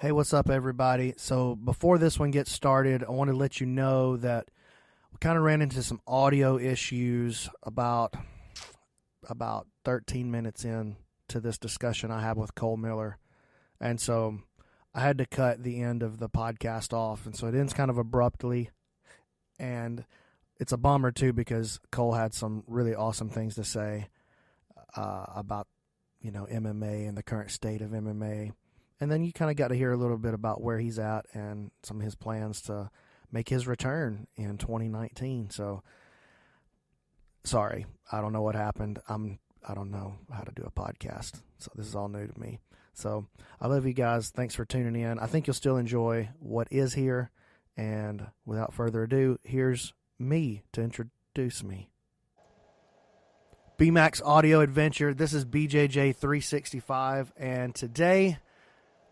Hey, what's up, everybody? So before this one gets started, I want to let you know that we kind of ran into some audio issues about 13 minutes in to this discussion I had with Cole Miller. And so I had to cut the end of the podcast off. And so it ends kind of abruptly. And it's a bummer, too, because Cole had some really awesome things to say about, MMA and the current state of MMA. And then you kind of got to hear a little bit about where he's at and some of his plans to make his return in 2019. So, sorry, I don't know what happened. I don't know how to do a podcast, so this is all new to me. So, I love you guys. Thanks for tuning in. I think you'll still enjoy what is here. And without further ado, here's me to introduce me. BMAX Audio Adventure. This is BJJ365, and today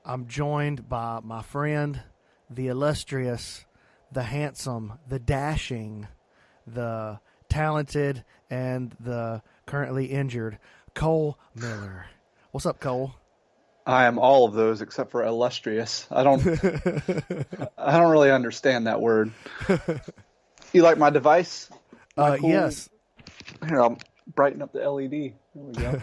I'm joined by my friend, the illustrious, the handsome, the dashing, the talented, and the currently injured Cole Miller. What's up, Cole? I am all of those except for illustrious. I don't really understand that word. You like my device? Cool? Yes. Here, I'll brighten up the LED. There we go.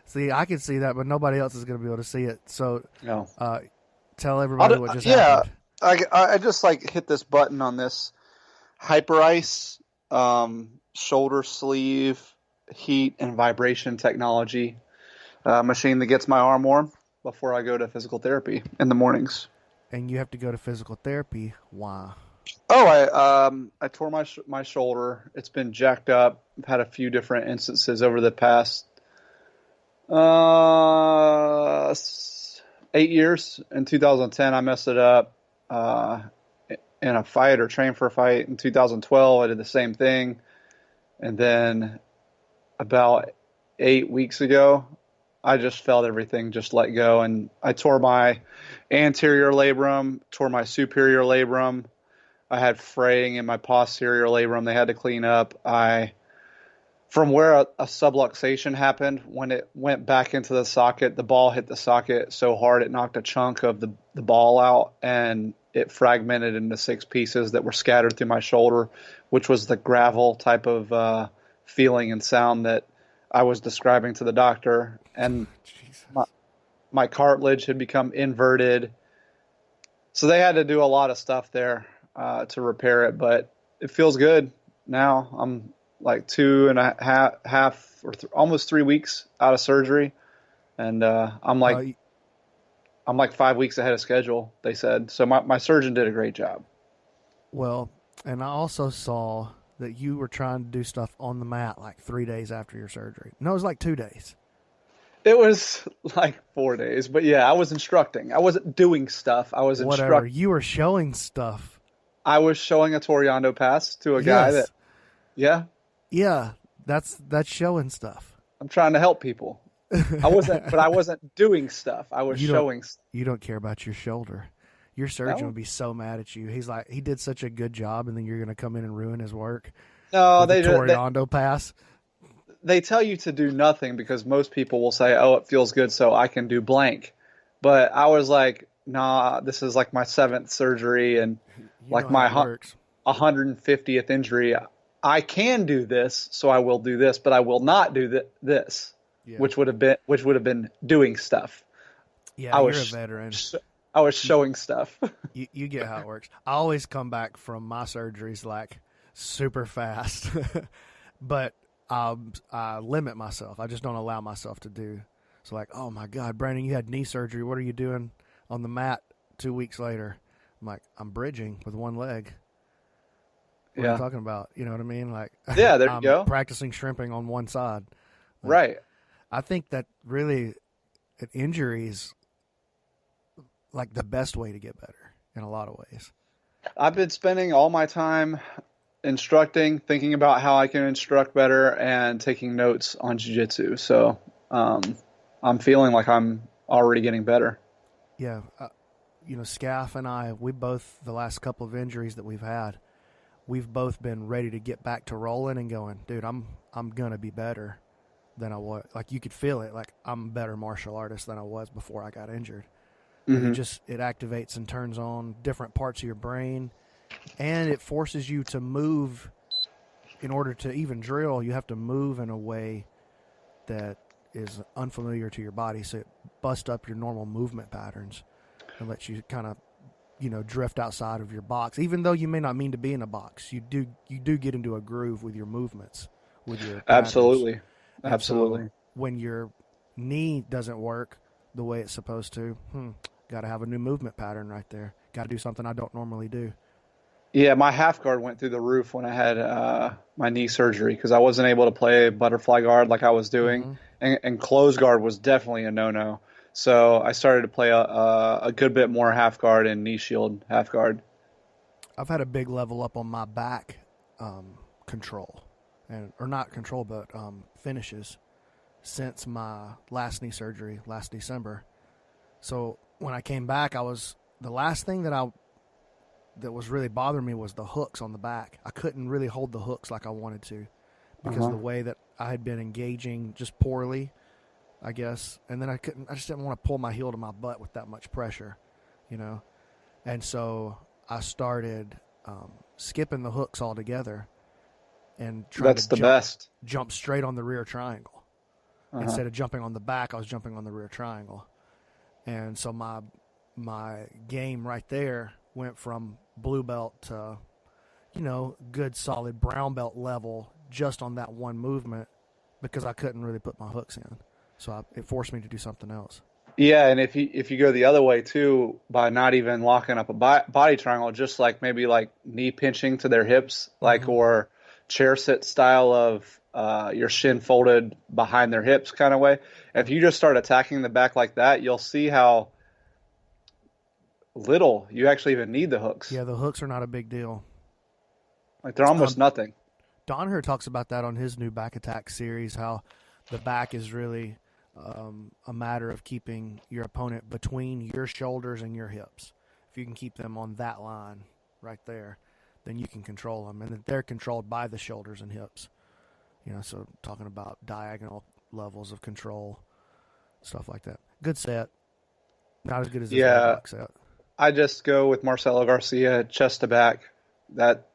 See, I can see that, but nobody else is going to be able to see it. So, No. Tell everybody what just happened. I just hit this button on this Hyper Ice shoulder sleeve heat and vibration technology machine that gets my arm warm before I go to physical therapy in the mornings. And you have to go to physical therapy. Why? Oh, I tore my shoulder. It's been jacked up. I've had a few different instances over the past 8 years. In 2010, I messed it up in a fight or trained for a fight. In 2012, I did the same thing. And then about 8 weeks ago, I just felt everything just let go. And I tore my anterior labrum, tore my superior labrum. I had fraying in my posterior labrum they had to clean up. From where a subluxation happened, when it went back into the socket, the ball hit the socket so hard it knocked a chunk of the ball out, and it fragmented into 6 pieces that were scattered through my shoulder, which was the gravel type of feeling and sound that I was describing to the doctor. And my cartilage had become inverted. So they had to do a lot of stuff there to repair it, but it feels good now. I'm like 2.5 or almost 3 weeks out of surgery, and I'm like 5 weeks ahead of schedule, they said. So my surgeon did a great job. Well, and I also saw that you were trying to do stuff on the mat like 3 days after your surgery. No, it was like 2 days. It was like 4 days, but yeah, I was instructing. I wasn't doing stuff. I was instructing. You were showing stuff. I was showing a Toriando pass to a guy that, yeah. Yeah, that's showing stuff. I'm trying to help people. I wasn't doing stuff. I was showing stuff. You don't care about your shoulder. Your surgeon would be so mad at you. He's like, he did such a good job, and then you're going to come in and ruin his work. No, they Toriando pass. They tell you to do nothing because most people will say, "Oh, it feels good, so I can do blank." But I was like, "Nah, this is like my 7th surgery and like my 150th injury. I can do this, so I will do this, but I will not do this." Yeah. which would have been doing stuff. Yeah, you're a veteran. I was showing stuff. You get how it works. I always come back from my surgeries like super fast, but I limit myself. I just don't allow myself to do. So like, oh my God, Brandon, you had knee surgery. What are you doing on the mat 2 weeks later? I'm like, I'm bridging with one leg. What are you talking about? You know what I mean? Like, yeah, there you go. Practicing shrimping on one side. Like, right. I think that really an injury is like the best way to get better in a lot of ways. I've been spending all my time instructing, thinking about how I can instruct better, and taking notes on jiu-jitsu. So I'm feeling like I'm already getting better. Yeah. Scaff and I, we both, the last couple of injuries that we've had, we've both been ready to get back to rolling and going, dude, I'm going to be better than I was. Like, you could feel it. Like, I'm a better martial artist than I was before I got injured. Mm-hmm. It activates and turns on different parts of your brain, and it forces you to move. In order to even drill, you have to move in a way that is unfamiliar to your body, so it busts up your normal movement patterns and lets you kind of, drift outside of your box. Even though you may not mean to be in a box, you do get into a groove with your movements, with your patterns. Absolutely. And Absolutely. so when your knee doesn't work the way it's supposed to, got to have a new movement pattern right there. Got to do something I don't normally do. Yeah, my half guard went through the roof when I had my knee surgery because I wasn't able to play butterfly guard like I was doing, and closed guard was definitely a no-no. So I started to play a good bit more half guard and knee shield half guard. I've had a big level up on my back control, or not control, but finishes since my last knee surgery last December. So when I came back, the last thing that was really bothering me was the hooks on the back. I couldn't really hold the hooks like I wanted to because of the way that I had been engaging just poorly, I guess. And then I just didn't want to pull my heel to my butt with that much pressure, And so I started skipping the hooks altogether and trying to jump straight on the rear triangle. Instead of jumping on the back, I was jumping on the rear triangle. And so my game right there went from blue belt to, good solid brown belt level just on that one movement because I couldn't really put my hooks in. So it forced me to do something else. Yeah, and if you go the other way too, by not even locking up a body triangle, just like maybe like knee pinching to their hips, or chair sit style of your shin folded behind their hips kind of way. If you just start attacking the back like that, you'll see how little you actually even need the hooks. Yeah, the hooks are not a big deal. Like they're almost nothing. Donner talks about that on his new back attack series, how the back is really a matter of keeping your opponent between your shoulders and your hips. If you can keep them on that line right there, then you can control them. And they're controlled by the shoulders and hips. So talking about diagonal levels of control, stuff like that. Good set. Not as good as this leg set. I just go with Marcelo Garcia, chest to back. That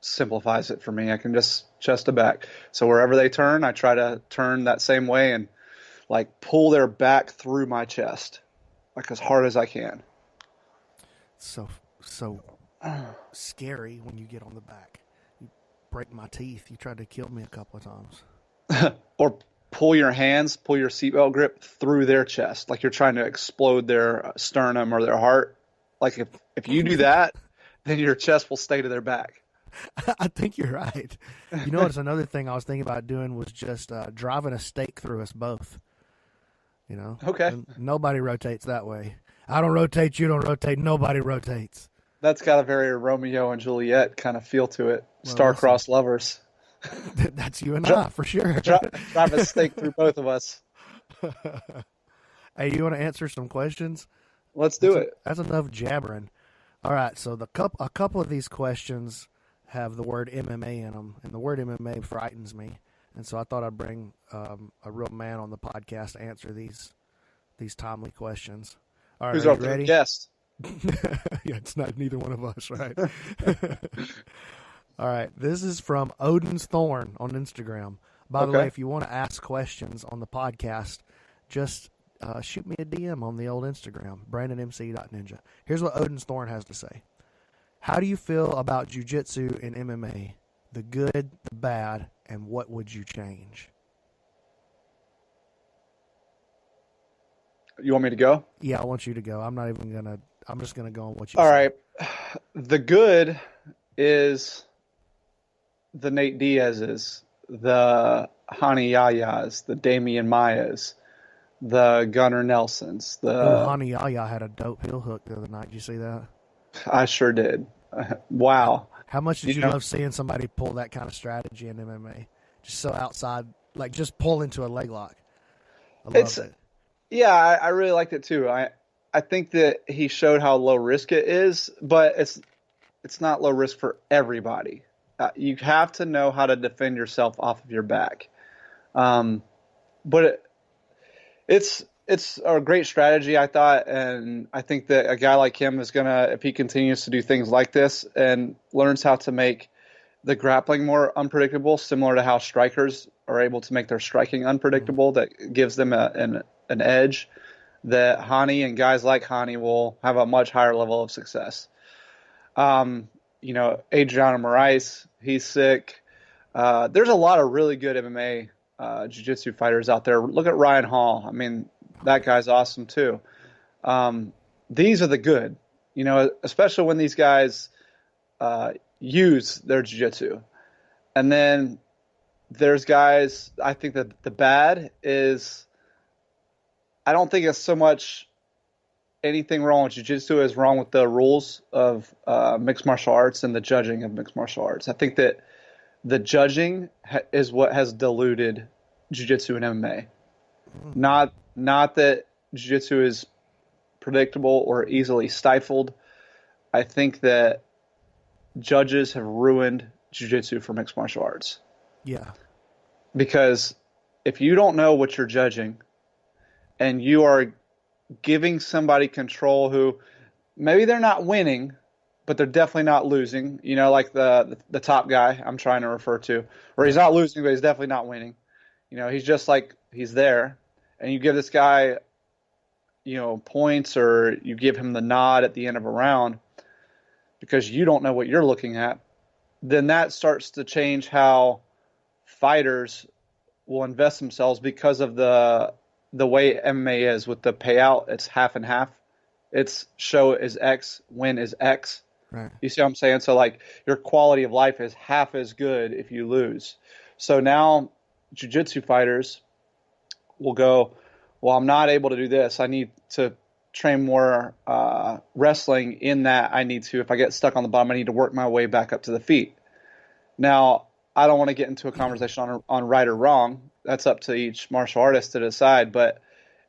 simplifies it for me. I can just chest to back. So wherever they turn, I try to turn that same way and like pull their back through my chest, like as hard as I can. So scary when you get on the back. You break my teeth. You tried to kill me a couple of times. Or pull your seatbelt grip through their chest, like you're trying to explode their sternum or their heart. Like if you do that, then your chest will stay to their back. I think you're right. It's another thing I was thinking about doing was just driving a stake through us both. Okay. And nobody rotates that way. I don't rotate, you don't rotate, nobody rotates. That's got a very Romeo and Juliet kind of feel to it. Star-crossed lovers. That's you and I, for sure. Drive a stake through both of us. Hey, you want to answer some questions? Let's do it. That's enough jabbering. All right, so a couple of these questions have the word MMA in them, and the word MMA frightens me. And so I thought I'd bring a real man on the podcast to answer these timely questions. All right, who's our ready? Guest? Yeah, it's not neither one of us, right? All right, this is from Odin's Thorn on Instagram. By the way, if you want to ask questions on the podcast, just shoot me a DM on the old Instagram, brandonmc.ninja. Here's what Odin's Thorn has to say. How do you feel about jiu-jitsu and MMA? The good, the bad, and what would you change? You want me to go? Yeah, I want you to go. I'm just going to go on what you say. All say. right. The good is the Nate Diaz's, the Hani Yayas, the Damian Mayas, the Gunnar Nelsons. Hani Yaya had a dope heel hook the other night. Did you see that? I sure did. Wow. How much did you love seeing somebody pull that kind of strategy in MMA? Just so outside, like just pull into a leg lock. I loved it. Yeah, I really liked it too. I think that he showed how low risk it is, but it's not low risk for everybody. You have to know how to defend yourself off of your back. But it's it's a great strategy, I thought, and I think that a guy like him is gonna, if he continues to do things like this and learns how to make the grappling more unpredictable, similar to how strikers are able to make their striking unpredictable, that gives them an edge, that Hani and guys like Hani will have a much higher level of success. Adriano Moraes, he's sick. There's a lot of really good MMA jiu-jitsu fighters out there. Look at Ryan Hall. I mean, that guy's awesome too. These are the good, especially when these guys use their jiu-jitsu. And then there's guys, I think that the bad is, I don't think it's so much anything wrong with jiu-jitsu as wrong with the rules of mixed martial arts and the judging of mixed martial arts. I think that the judging is what has diluted jiu-jitsu and MMA. Not that jiu-jitsu is predictable or easily stifled. I think that judges have ruined jiu-jitsu for mixed martial arts. Yeah. Because if you don't know what you're judging and you are giving somebody control who maybe they're not winning, but they're definitely not losing, like the top guy I'm trying to refer to, or he's not losing, but he's definitely not winning. He's just like, he's there, and you give this guy, points, or you give him the nod at the end of a round because you don't know what you're looking at, then that starts to change how fighters will invest themselves because of the way MMA is with the payout. It's half and half. It's show is X, win is X. Right. You see what I'm saying? So like your quality of life is half as good if you lose. So now jiu-jitsu fighters will go, well, I'm not able to do this. I need to train more wrestling in that. I need to, if I get stuck on the bottom, I need to work my way back up to the feet. Now, I don't want to get into a conversation on right or wrong. That's up to each martial artist to decide. But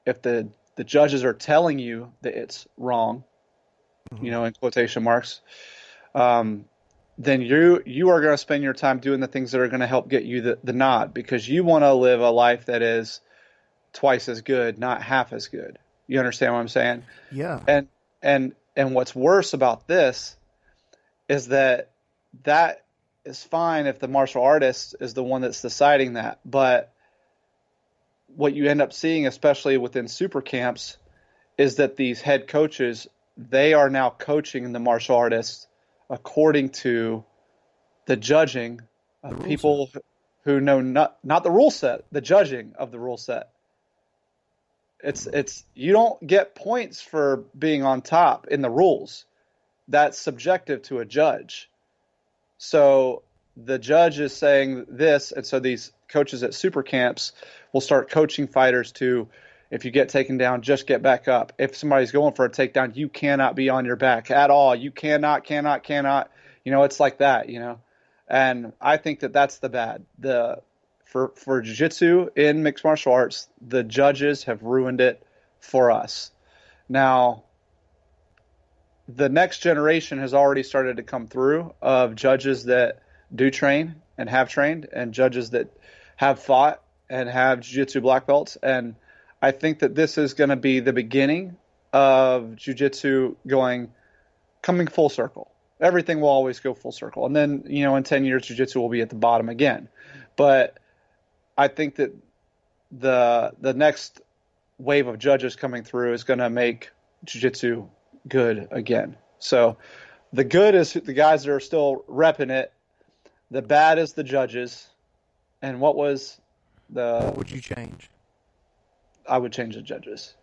if the judges are telling you that it's wrong, in quotation marks, then you are going to spend your time doing the things that are going to help get you the nod, because you want to live a life that is twice as good, not half as good. You understand what I'm saying? Yeah. And what's worse about this is that is fine if the martial artist is the one that's deciding that. But what you end up seeing, especially within super camps, is that these head coaches, they are now coaching the martial artists according to the judging of people who know not the rule set, the judging of the rule set. It's you don't get points for being on top in the rules. That's subjective to a judge. So the judge is saying this, and so these coaches at super camps will start coaching fighters to, if you get taken down, just get back up. If somebody's going for a takedown, you cannot be on your back at all. You cannot. It's like that, And I think that that's the bad. For jiu-jitsu in mixed martial arts, the judges have ruined it for us. Now, the next generation has already started to come through of judges that do train and have trained, and judges that have fought and have jiu-jitsu black belts. And I think that this is going to be the beginning of jiu-jitsu coming full circle. Everything will always go full circle. And then, in 10 years, jiu-jitsu will be at the bottom again. But I think that the next wave of judges coming through is going to make jiu-jitsu good again. So the good is the guys that are still repping it. The bad is the judges. And what would you change? I would change the judges.